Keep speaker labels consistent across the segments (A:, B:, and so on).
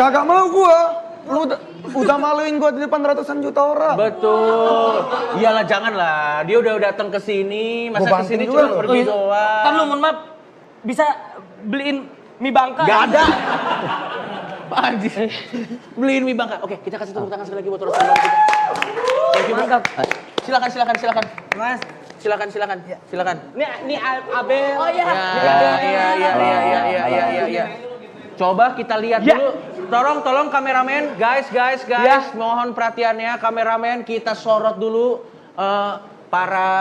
A: Kagak mau gua. Lu udah maluin gua di depan ratusan juta orang.
B: Betul. Iyalah janganlah. Dia udah datang ke sini, masa ke sini cuma pergi doang.
C: Kan lu mohon maaf bisa beliin mie Bangka.
B: Gak ada. Anjir. Beliin mie Bangka. Oke, kita kasih tepuk tangan sekali lagi buat Rosan kita. Thank you, mantap. Silakan.
C: Mas,
B: Silakan.
C: ini Abel.
D: Oh iya.
B: Iya. Coba kita lihat dulu. Tolong kameramen, guys. Mohon perhatiannya, kameramen kita sorot dulu para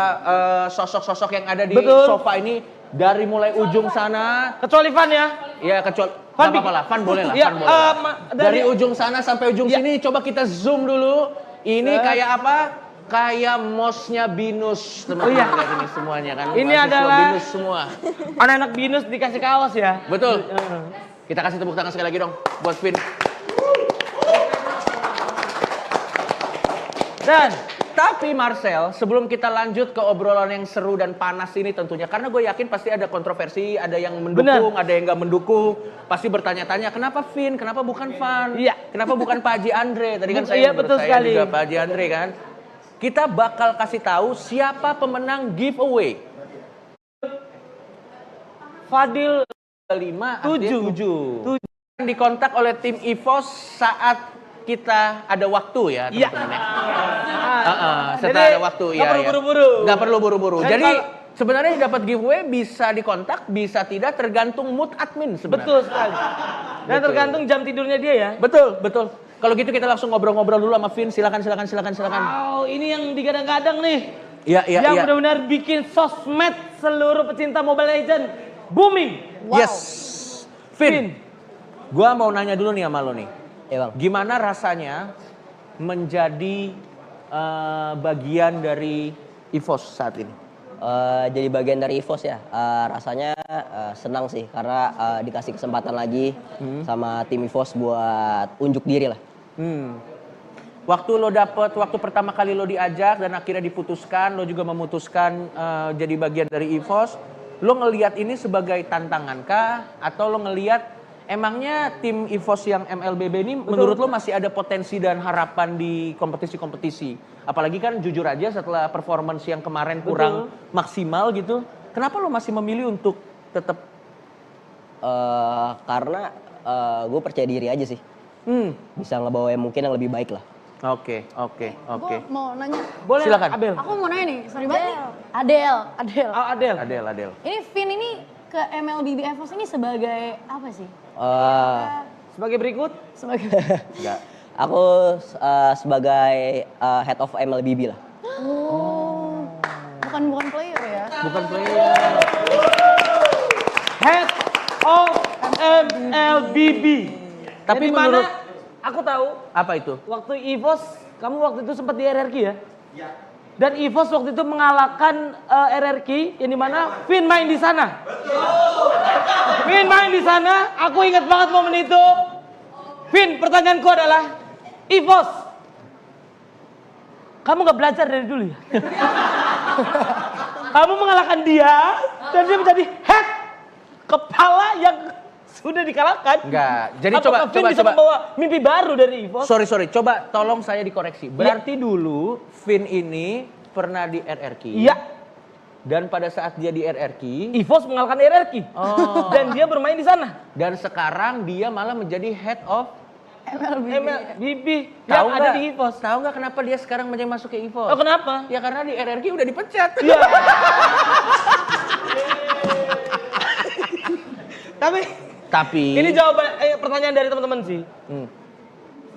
B: sosok-sosok yang ada di sofa ini dari mulai ujung sana.
C: Kecuali Van ya.
B: Iya, kecuali Van apa-apa lah, Van boleh lah,
C: Ya,
B: Van boleh lah. Dari
C: dari
B: ujung sana sampai ujung sini, coba kita zoom dulu. Ini kayak apa? Kayak mosnya Binus, teman-teman lihat ini semuanya kan.
C: Ini
B: Mahasiswa
C: adalah
B: Binus semua.
C: anak-anak Binus dikasih kaos ya.
B: Betul. Kita kasih tepuk tangan sekali lagi dong buat Vin. Dan tapi Marcel, sebelum kita lanjut ke obrolan yang seru dan panas ini tentunya, karena gue yakin pasti ada kontroversi, ada yang mendukung, ada yang nggak mendukung, pasti bertanya-tanya kenapa Vin, kenapa bukan Van, kenapa bukan Pak Haji Andre? Tadi kan saya
C: betul
B: saya
C: sekali.
B: juga Pak Haji Andre kan. Kita bakal kasih tahu siapa pemenang giveaway.
C: Fadil
B: 7. Dikontak oleh tim EVOS saat kita ada waktu ya teman-teman ya. Setelah ada waktu ya. Nggak perlu buru-buru. Jadi sebenarnya dapat giveaway bisa dikontak, bisa tidak, tergantung mood admin sebenarnya.
C: Betul sekali. Dan tergantung jam tidurnya dia ya.
B: Betul. Kalau gitu kita langsung ngobrol-ngobrol dulu sama Vin. Silakan.
C: Wow, ini yang digadang-gadang nih.
B: Iya.
C: Yang benar-benar bikin sosmed seluruh pecinta Mobile Legends booming.
B: Wow. Yes. Vin, gua mau nanya dulu nih sama lo nih.
E: Ya bang.
B: Gimana rasanya menjadi bagian dari EVOS saat ini?
E: Jadi bagian dari EVOS ya, rasanya senang sih karena dikasih kesempatan lagi sama tim EVOS buat unjuk diri lah.
B: Waktu pertama kali lo diajak dan akhirnya diputuskan, lo juga memutuskan jadi bagian dari EVOS, lo ngelihat ini sebagai tantangan kah? Atau lo ngelihat emangnya tim EVOS yang MLBB ini menurut lo masih ada potensi dan harapan di kompetisi-kompetisi? Apalagi kan jujur aja setelah performance yang kemarin kurang maksimal gitu, kenapa lo masih memilih untuk tetap?
E: Karena gue percaya diri aja sih. Bisa ngebawa yang mungkin yang lebih baik lah.
B: Oke.
D: Gue mau nanya.
C: Boleh,
B: Silakan.
C: Abel.
D: Aku mau nanya nih, sorry banget nih. Adel.
B: Adel.
D: Ini Vin ini ke MLBB EVOS ini sebagai apa sih?
C: Sebagai berikut.
B: Enggak.
E: Aku sebagai head of MLBB lah.
D: Oh. Bukan player ya?
B: Bukan player.
C: Head of MLBB.
B: Tapi
C: di
B: menurut
C: mana aku tahu
B: apa itu?
C: waktu EVOS kamu waktu itu sempat di RRQ ya? Iya. Dan EVOS waktu itu mengalahkan RRQ yang dimana Vin main di sana. Vin main di sana, aku ingat banget momen itu. Vin, pertanyaanku adalah EVOS, kamu nggak belajar dari dulu ya? Kamu mengalahkan dia dan dia menjadi head kepala yang sudah dikalahkan.
B: Enggak. Jadi
C: apakah Vin bisa membawa mimpi baru dari EVOS?
B: Sorry. Coba tolong saya dikoreksi. Berarti dulu Vin ini pernah di RRQ.
C: Iya.
B: Dan pada saat dia di RRQ,
C: EVOS mengalahkan RRQ. Dan dia bermain di sana.
B: dan sekarang dia malah menjadi head of
C: MLBB
B: Tahu
C: yang ada di EVOS.
B: Tahu nggak kenapa dia sekarang masuk ke EVOS?
C: Oh, kenapa?
B: Ya karena di RRQ udah dipecat.
C: Iya. Tapi
B: ini
C: jawaban pertanyaan dari teman-teman sih.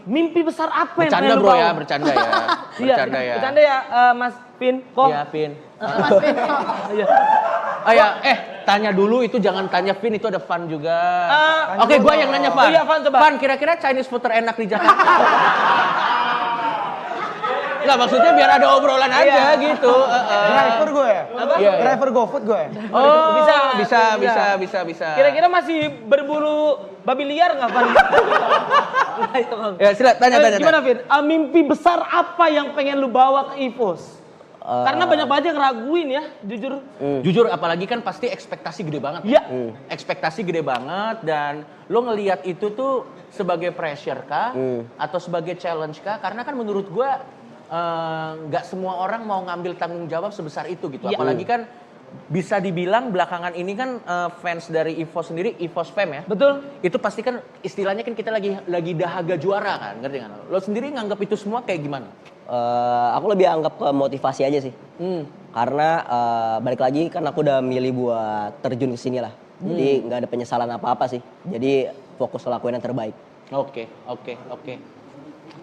C: Mimpi besar apa yang pengen lu bawa?
B: Bercanda ya.
C: Bercanda ya, Mas Vin. Kok?
B: Iya, Vin.
D: Mas Vin.
B: Iya. Tanya dulu itu, jangan tanya Vin, itu ada Van juga. Oke, gua yang nanya Van.
C: Oh iya, Van, coba.
B: Van, kira-kira Chinese food terenak di Jakarta? Nggak, maksudnya biar ada obrolan aja gitu.
A: Driver gue ya?
C: Apa?
B: Iya.
A: Driver GoFood gue ya?
B: Oh, bisa.
C: Kira-kira masih berburu babi liar nggak, Van?
B: Ya, silakan tanya.
C: Gimana, Vin? Mimpi besar apa yang pengen lu bawa ke EVOS? Karena banyak banget yang ngeraguin ya, jujur.
B: Jujur, apalagi kan pasti ekspektasi gede banget.
C: Iya.
B: Ekspektasi gede banget dan lo ngelihat itu tuh sebagai pressure kah atau sebagai challenge kah? Karena kan menurut gua nggak semua orang mau ngambil tanggung jawab sebesar itu gitu.
C: Iya.
B: Apalagi kan bisa dibilang belakangan ini kan fans dari EVOS sendiri, EVOS Fam ya.
C: Betul.
B: Itu pasti kan istilahnya kan kita lagi dahaga juara kan, ngerti kan? Lo sendiri nganggap itu semua kayak gimana?
E: Aku lebih anggap ke motivasi aja sih. Karena balik lagi kan aku udah milih buat terjun ke sini lah. Jadi nggak ada penyesalan apa-apa sih. Jadi fokus ngelakuin yang terbaik.
B: Oke.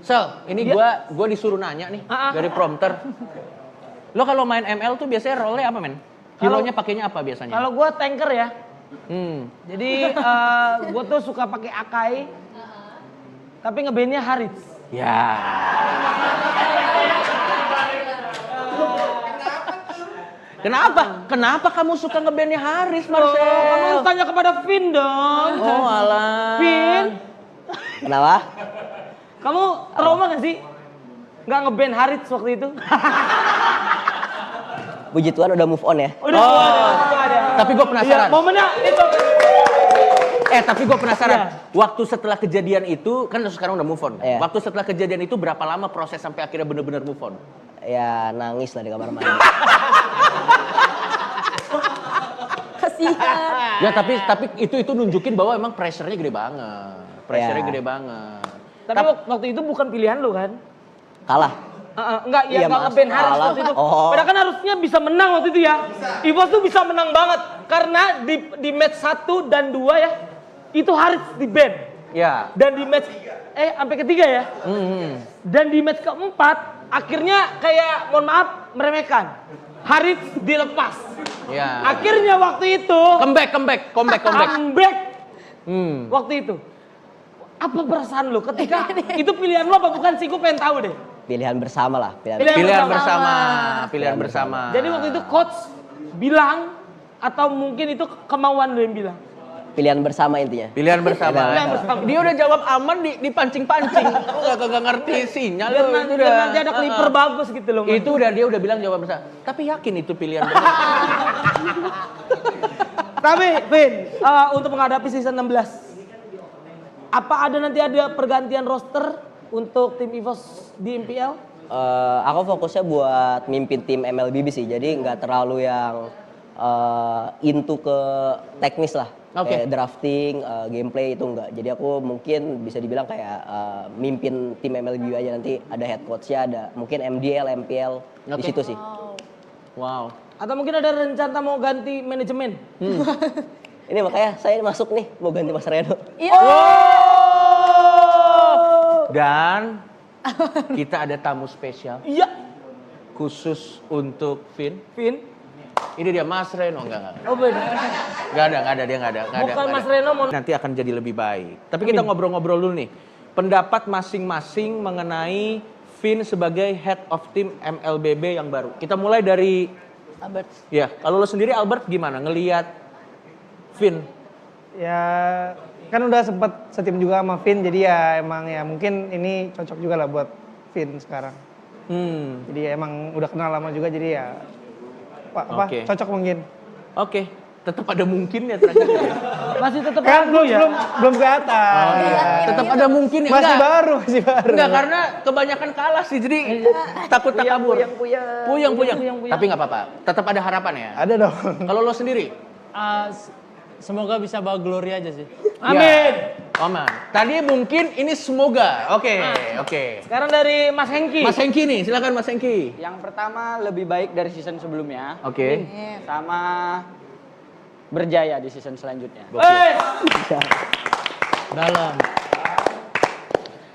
B: Sel, ini gua disuruh nanya nih dari prompter. Lo kalau main ML tuh biasanya role apa, men? Kilonya pakainya apa biasanya?
C: Kalau gue tanker ya. Jadi gue tuh suka pakai Akai. Tapi ngebandnya Harits.
B: Ya. Kenapa? Kenapa kamu suka ngebandnya Haris, Marcel?
C: Kamu harus tanya kepada Vin dong.
B: Oh, alah.
C: Vin,
E: Kenapa?
C: kamu trauma gak sih? Nggak ngeband Harits waktu itu?
E: Puji Tuhan udah move on ya.
C: Udah ada.
B: Tapi gue penasaran.
C: Iya, momennya itu.
B: Tapi gue penasaran. Waktu setelah kejadian itu, kan sekarang udah move on.
E: Iya.
B: Waktu setelah kejadian itu berapa lama proses sampai akhirnya bener-bener move on?
E: Ya nangis lah di kamar mandi.
D: Kasihan.
B: Ya tapi itu nunjukin bahwa emang pressure-nya gede banget. Pressure-nya
E: Ya.
B: gede banget.
C: Tapi waktu itu bukan pilihan lu kan?
E: Kalah.
C: Enggak, ya
E: Iya,
C: nggak
E: Mas.
C: ngeband Harits
E: Kalah.
C: waktu itu.
E: Oh.
C: Padahal kan harusnya bisa menang waktu itu ya. EVOS tuh bisa menang banget. Karena di match 1 dan 2 ya, itu Harits di band.
B: Ya.
C: Dan di match, sampai ketiga ya. Dan di match keempat, akhirnya kayak, mohon maaf, meremehkan. Harits dilepas.
B: Ya.
C: Akhirnya waktu itu,
B: Comeback.
C: comeback. Waktu itu. Apa perasaan lu ketika itu pilihan lu apa bukan sih? Gue pengen tahu deh.
E: Pilihan bersama lah.
B: Pilihan bersama.
C: Jadi waktu itu coach bilang atau mungkin itu kemauan lu yang bilang?
E: Pilihan bersama intinya.
B: Pilihan bersama.
C: Pilihan bersama.
B: Dia udah jawab aman dipancing-pancing. Lu gak ngerti sinyal lu. Itu
C: Biar nanti ada clipper bagus gitu loh. Man.
B: Itu dia udah bilang jawab bersama. Tapi yakin itu pilihan benar.
C: Tapi Vin, untuk menghadapi season 16, apa nanti ada pergantian roster untuk tim EVOS di MPL?
E: Aku fokusnya buat mimpin tim MLBB sih. Jadi nggak terlalu yang into ke teknis lah.
B: Oke.
E: Kayak drafting, gameplay itu enggak. Jadi aku mungkin bisa dibilang kayak mimpin tim MLBB aja, nanti ada head coach-nya, ada mungkin MDL, MPL di
B: Oke.
E: situ sih.
B: Wow.
C: Atau mungkin ada rencana mau ganti manajemen?
E: Ini makanya saya masuk nih mau ganti Mas Reno.
D: Iya.
B: Dan kita ada tamu spesial
C: Iya.
B: khusus untuk Vin.
C: Vin?
B: Ini dia Mas Reno, enggak.
C: Oh beda.
B: Enggak ada, dia enggak ada.
C: Bukan Mas Reno mau.
B: Nanti akan jadi lebih baik. Tapi kita ngobrol-ngobrol dulu nih. Pendapat masing-masing mengenai Vin sebagai head of team MLBB yang baru. Kita mulai dari
D: Albert.
B: ya, kalau lo sendiri Albert gimana ngelihat Vin?
F: Ya kan udah sempet setim juga sama Vin, jadi ya emang ya mungkin ini cocok juga lah buat Vin sekarang. Jadi emang udah kenal lama juga, jadi ya
B: Oke.
F: cocok mungkin.
B: Oke, tetap ada mungkin ya terakhir ya.
C: Masih tetap
F: Kan
C: ragu ya?
F: belum kelihatan.
B: Oh, iya. Tetap ada mungkin ya.
F: Masih
B: Enggak.
F: baru.
B: Enggak, karena kebanyakan kalah sih, jadi takut tak kabur. Puyeng. Tapi nggak apa-apa, tetap ada harapan ya.
F: Ada dong.
B: Kalau lo sendiri?
G: Semoga bisa bawa glory aja sih.
C: Amin.
B: Aman. Tadi mungkin ini semoga. Oke.
C: Sekarang dari Mas Hengki.
B: Mas Hengki nih, silakan Mas Hengki.
G: Yang pertama lebih baik dari season sebelumnya.
B: Oke.
G: Sama berjaya di season selanjutnya. Dalam.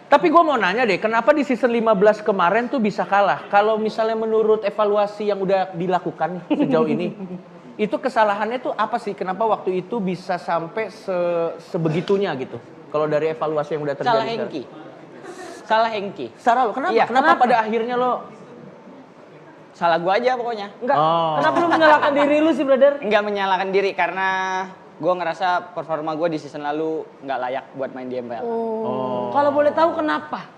B: Tapi gue mau nanya deh, kenapa di season 15 kemarin tuh bisa kalah? Kalau misalnya menurut evaluasi yang udah dilakukan sejauh ini, itu kesalahannya tuh apa sih? Kenapa waktu itu bisa sampai sebegitunya gitu? Kalau dari evaluasi yang udah terjadi.
G: Salah Hengki.
B: Salah lo, kenapa?
G: Iya,
B: kenapa pada akhirnya lo?
G: Salah gua aja pokoknya.
C: Enggak.
B: Oh.
C: Kenapa lu menyalahkan diri lu sih, brother?
G: Enggak menyalahkan diri karena gua ngerasa performa gua di season lalu nggak layak buat main di MPL.
C: Kalau boleh tahu kenapa?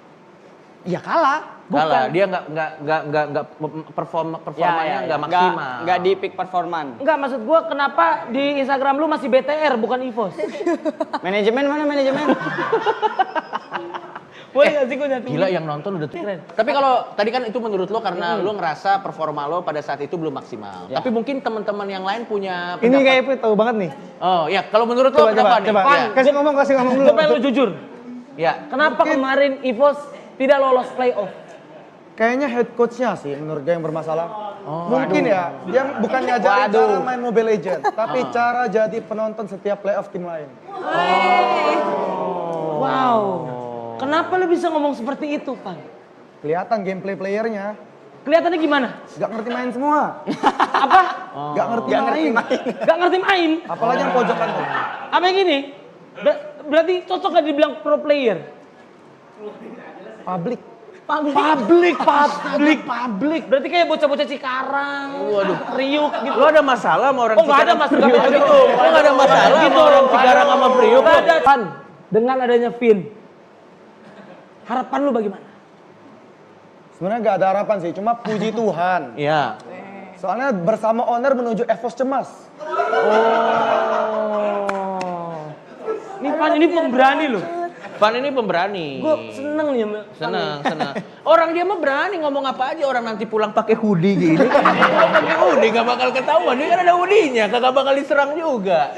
F: Ya kalah.
B: Kalah, dia nggak performanya nggak maksimal.
G: Nggak di peak performan.
C: Enggak, maksud gua kenapa di Instagram lu masih BTR bukan EVOS?
G: Manajemen mana manajemen?
C: Boleh nggak sih gua nyatain?
B: Gila yang nonton udah tuh. Tapi kalau tadi kan itu menurut lo karena lo ngerasa performa lo pada saat itu belum maksimal. Tapi mungkin teman-teman yang lain punya
F: Ini
B: pendapat.
F: kayak tahu banget nih.
B: Oh ya, kalau menurut lo
F: Coba
B: pendapat nih.
F: coba.
B: Ya.
F: Kasih ngomong dulu.
C: Gue pengen lu jujur.
B: Ya.
C: Kenapa kemarin EVOS tidak lolos playoff?
A: Kayaknya head coach-nya sih menurut gue yang bermasalah. Mungkin ya, dia bukan ngajarin cara main Mobile Legends, tapi cara jadi penonton setiap playoff tim lain.
C: Wow. Kenapa lu bisa ngomong seperti itu, Pan?
A: Kelihatan gameplay playernya,
C: Kelihatannya gimana?
A: gak ngerti main semua.
C: Apa?
A: Gak ngerti main.
C: Gak ngerti main?
A: Apalagi yang pojokan tuh.
C: Apa yang gini? Berarti cocok gak dibilang pro player?
A: Public.
C: Publik. Berarti kayak bocah-bocah Cikarang, Priuk gitu.
B: Lo ada masalah sama orang
C: Oh nggak ada
B: Cikarang?
C: mas, nggak ada
B: Gitu. Lo nggak ada masalah sama orang Cikarang sama Priuk?
C: Nggak ada. Pan, dengan adanya Vin, harapan lu bagaimana?
A: Sebenarnya gak ada harapan sih, cuma puji Tuhan.
B: Iya.
A: Soalnya bersama owner menuju EVOS cemas.
C: Ini Pan ini pemberani loh.
B: Pan ini pemberani.
C: Gue seneng nih.
B: Senang. Orang dia mah berani ngomong apa aja. Orang nanti pulang pakai hoodie gini. Kalau pakai hoodie gak bakal ketahuan. Dia kan ada hoodie-nya, kagak bakal diserang juga.